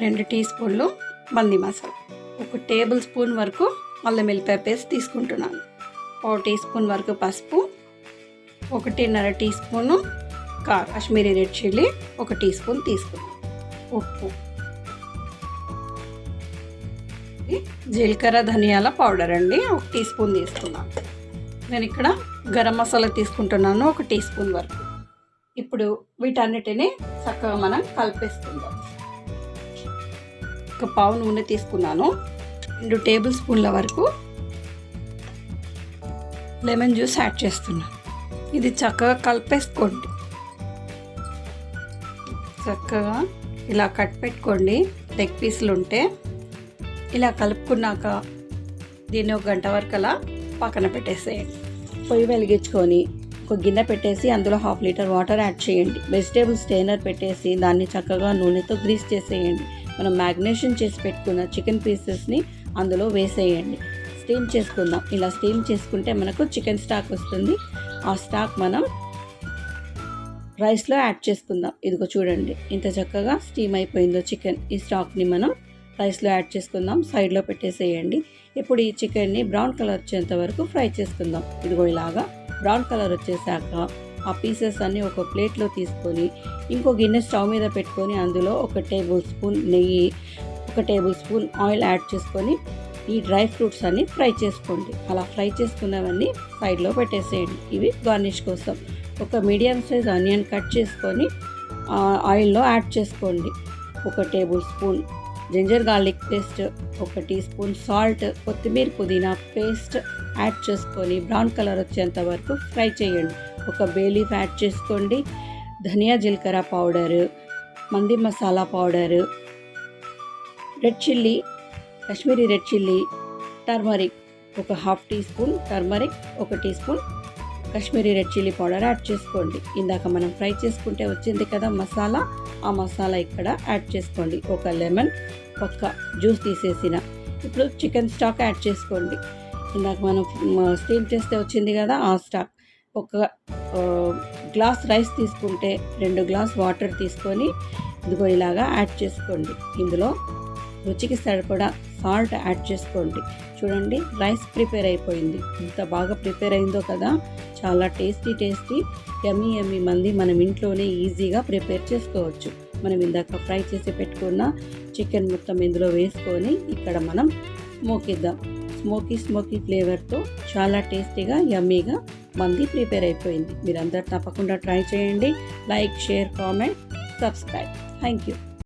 2 tea స్పూన్లు మంది masala, 1 table spoon వరకు అల్లం వెల్లిపాయ పేస్ట్ తీసుకుంటున్నాను, 1 టీ స్పూన్ వరకు పసుపు, 1.5 teaspoon Kashmiri red chilli 1 teaspoon తీసుకున్నాను, ఉప్పు, జీలకర్ర ధనియాల పౌడర్ అండి 1 టీ స్పూన్ తీసుకున్నాను. నేను ఇక్కడ గరం మసాలా తీసుకుంటున్నాను 1 టీ స్పూన్ వరకు. ఇప్పుడు వీటన్నిటిని చక్కగా మనం కలిపేసుకుందాం. 1 పావు నూనె తీసుకున్నాను, 2 టేబుల్ స్పూన్ల వరకు లెమన్ జ్యూస్ యాడ్ చేస్తున్నాను. ఇది చక్కగా కలిపేసుకోండి. చక్కగా ఇలా కట్ పెట్టుకోండి. లెగ్ పీసులు ఉంటే ఇలా కలుపుకున్నాక దీన్ని 1 గంట వరకు అలా పక్కన పెట్టేసేయండి. పొయ్యి వెలిగించుకొని ఒక గిన్నె పెట్టేసి అందులో 1/2 లీటర్ వాటర్ యాడ్ చేయండి. వెజిటేబుల్ స్టెయినర్ పెట్టేసి దాన్ని చక్కగా నూనెతో గ్రీస్ చేసేయండి. మనం మ్యాగ్నేషన్ చేసి పెట్టుకున్న చికెన్ పీసెస్ని అందులో వేసేయండి. స్టీమ్ చేసుకుందాం. ఇలా స్టీమ్ చేసుకుంటే మనకు చికెన్ స్టాక్ వస్తుంది. ఆ స్టాక్ మనం రైస్లో యాడ్ చేసుకుందాం. ఇదిగో చూడండి ఇంత చక్కగా స్టీమ్ అయిపోయిందో చికెన్. ఈ స్టాక్ని మనం రైస్లో యాడ్ చేసుకుందాం. సైడ్లో పెట్టేసేయండి. ఇప్పుడు ఈ చికెన్ని బ్రౌన్ కలర్ వచ్చేంత వరకు ఫ్రై చేసుకుందాం. ఇదిగో ఇలాగా బ్రౌన్ కలర్ వచ్చేసాక ఆ పీసెస్ అన్నీ ఒక ప్లేట్లో తీసుకొని ఇంకో గిన్నె స్టవ్ మీద పెట్టుకొని అందులో 1 టేబుల్ స్పూన్ నెయ్యి, 1 టేబుల్ స్పూన్ ఆయిల్ యాడ్ చేసుకొని ఈ డ్రై ఫ్రూట్స్ అన్నీ ఫ్రై చేసుకోండి. అలా ఫ్రై చేసుకున్నవన్నీ సైడ్లో పెట్టేసేయండి. ఇవి గార్నిష్ కోసం. 1 మీడియం సైజ్ ఆనియన్ కట్ చేసుకొని ఆయిల్లో యాడ్ చేసుకోండి. 1 tablespoon ginger garlic paste, 1 teaspoon salt, కొత్తిమీర పుదీనా పేస్ట్ యాడ్ చేసుకొని బ్రౌన్ కలర్ వచ్చేంత వరకు ఫ్రై చేయండి. 1 బే లీఫ్ యాడ్ చేసుకోండి. ధనియా జీలకర్ర పౌడరు, మంది masala powder, red chilli, Kashmiri red chilli, turmeric 1/2 teaspoon turmeric, 1 teaspoon Kashmiri red chilli powder add చేసుకోండి. ఇందాక మనం ఫ్రై చేసుకుంటే వచ్చింది కదా మసాలా, ఆ మసాలా ఇక్కడ యాడ్ చేసుకోండి. 1 లెమన్ జ్యూస్ తీసేసిన. ఇప్పుడు చికెన్ స్టాక్ యాడ్ చేసుకోండి. ఇందాక మనం స్టీమ్ చేస్తే వచ్చింది కదా ఆ స్టాక్. 1 గ్లాస్ రైస్ తీసుకుంటే 2 గ్లాస్ వాటర్ తీసుకొని ఇదిగో ఇలాగా యాడ్ చేసుకోండి. ఇందులో రుచికి సరిపడా సాల్ట్ యాడ్ చేసుకోండి. చూడండి రైస్ ప్రిపేర్ అయిపోయింది. ఇంత బాగా ప్రిపేర్ అయిందో కదా. చాలా టేస్టీ యమ్మీ మంది మనం ఇంట్లోనే ఈజీగా ప్రిపేర్ చేసుకోవచ్చు. మనం ఇందాక ఫ్రై చేసి పెట్టుకున్న చికెన్ మొత్తం ఇందులో వేసుకొని ఇక్కడ మనం స్మోకిద్దాం. స్మోకీ ఫ్లేవర్తో చాలా టేస్టీగా యమ్మీగా మంది ప్రిపేర్ అయిపోయింది. మీరందరూ తప్పకుండా ట్రై చేయండి. Like, share, comment, subscribe. Thank you.